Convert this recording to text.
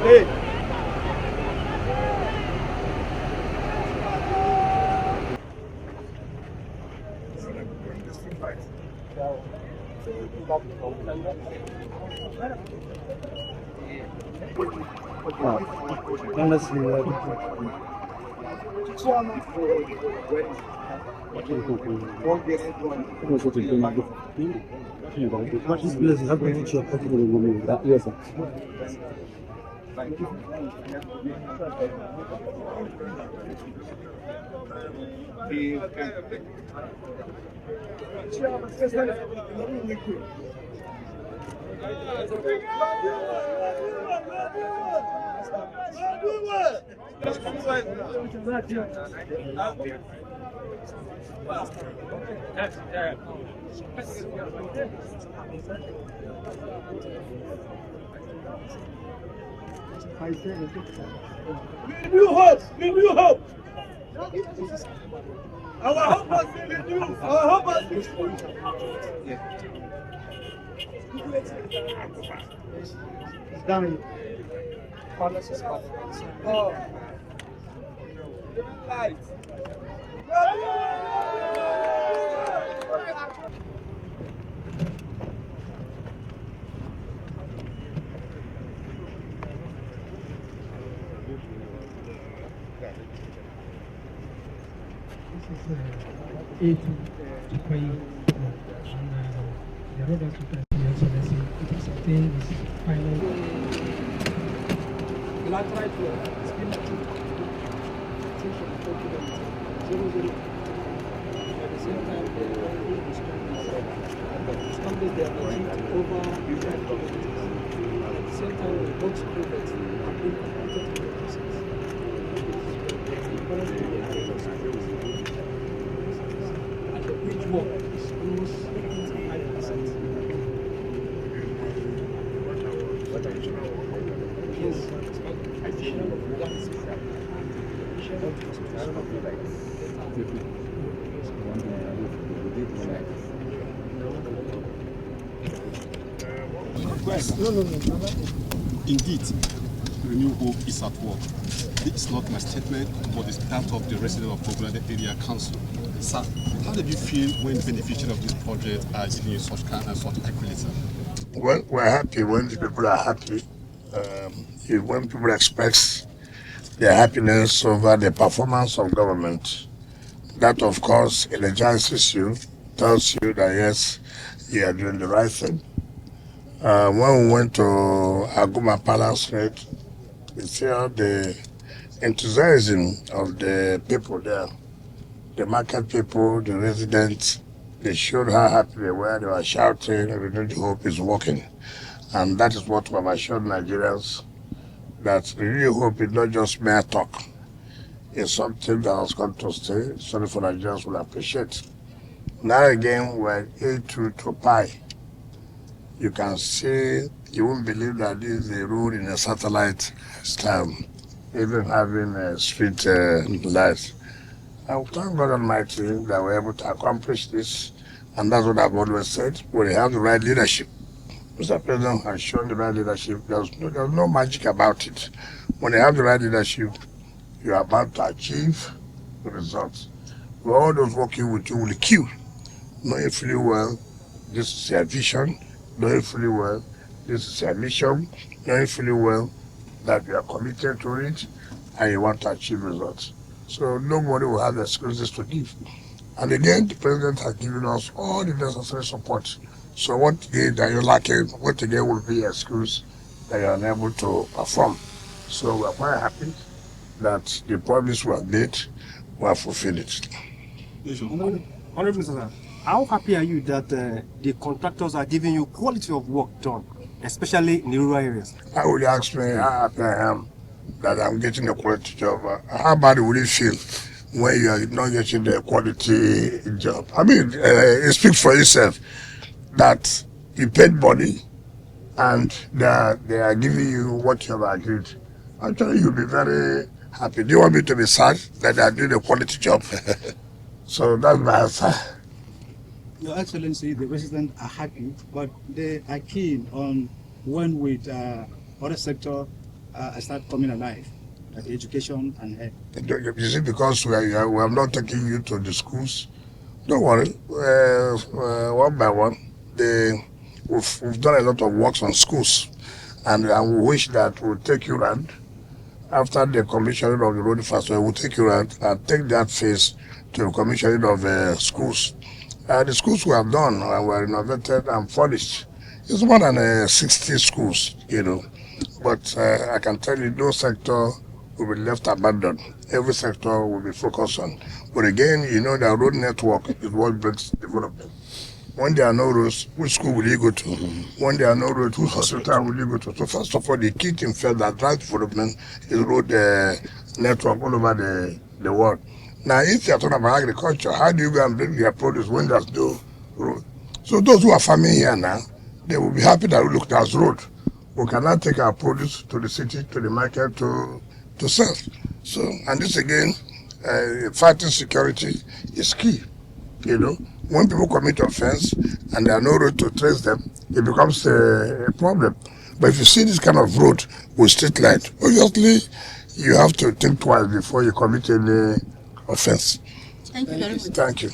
Hey. Renew hope! Renew hope! Our hope has been renewed! Our hope has been renewed! It's done. Oh. Light. A to Kwali. The road has to be excellency. It is obtained its final. Lateral flow. Speed of 2. At the same time, the road is establish their ability to over 5 kilometers. At the same time, the box projects have been completed in the process. And the bridge work is almost 85%. Yes. No. Indeed, Renew Hope is at work. It's not my statement, but it's that of the resident of Oguland Area Council. Sir, how did you feel when the beneficiaries of this project are giving you such kind and such accolades? Well, we're happy when the people are happy. When people expect their happiness over the performance of government, that of course energizes you, tells you that yes, you are doing the right thing. When we went to Aguma Palace Street, we saw the enthusiasm of the people there, the market people, the residents. They showed how happy they were. They were shouting, Renewed Hope is working. And that is what we have assured Nigerians, that Renewed Hope is not just mere talk. It's something that has come to stay, something for Nigerians will appreciate. Now again, we're A2 to Pi. You can see, you won't believe that this is a road in a satellite style, even having a street lights. I thank God Almighty that we're able to accomplish this, and that's what I've always said. When you have the right leadership, Mr. President has shown the right leadership. There's no magic about it. When you have the right leadership, you are about to achieve the results. All those working with you will queue, knowing fully well this is their vision, knowing fully well this is their mission, knowing fully well that you are committed to it and you want to achieve results. So nobody will have excuses to give. And again, the president has given us all the necessary support. So what again that you're lacking, what again will be an excuse that you're unable to perform. So we're quite happy that the promise we have made, we have fulfilled it. Honorable Sir, how happy are you that the contractors are giving you quality of work done, especially in the rural areas? How would you ask me how happy I am that I'm getting a quality job? How bad would you feel when you are not getting the quality job? I mean, it speaks for itself that you paid money and they are giving you what you have agreed. Actually, you'll be very happy. Do you want me to be sad that they are doing a quality job? So that's my answer. Your Excellency, the residents are happy, but they are keen on when with other sector start coming alive, like education and health. You see, because we are not taking you to the schools, don't worry. One by one, we've done a lot of works on schools, and we wish that we'll take you around. After the commissioning of the road infrastructure, we'll take you around and take that phase to the commissioning of schools. The schools we have done were renovated and furnished. It's more than 60 schools, you know. But I can tell you, no sector will be left abandoned. Every sector will be focused on. But again, you know, the road network is what brings development. When there are no roads, which school will you go to? When there are no roads, which hospital will you go to? So first of all, the key thing first that drives development is road network all over the world. Now, if you are talking about agriculture, how do you go and bring their produce when there's no road? So those who are farming here now, they will be happy that, look, there's road. We cannot take our produce to the city, to the market to sell. So, and this again, fighting security is key. You know, when people commit offense and there are no road to trace them, it becomes a problem. But if you see this kind of road with street light, obviously you have to think twice before you commit any offense. Thank you very much. Thank you.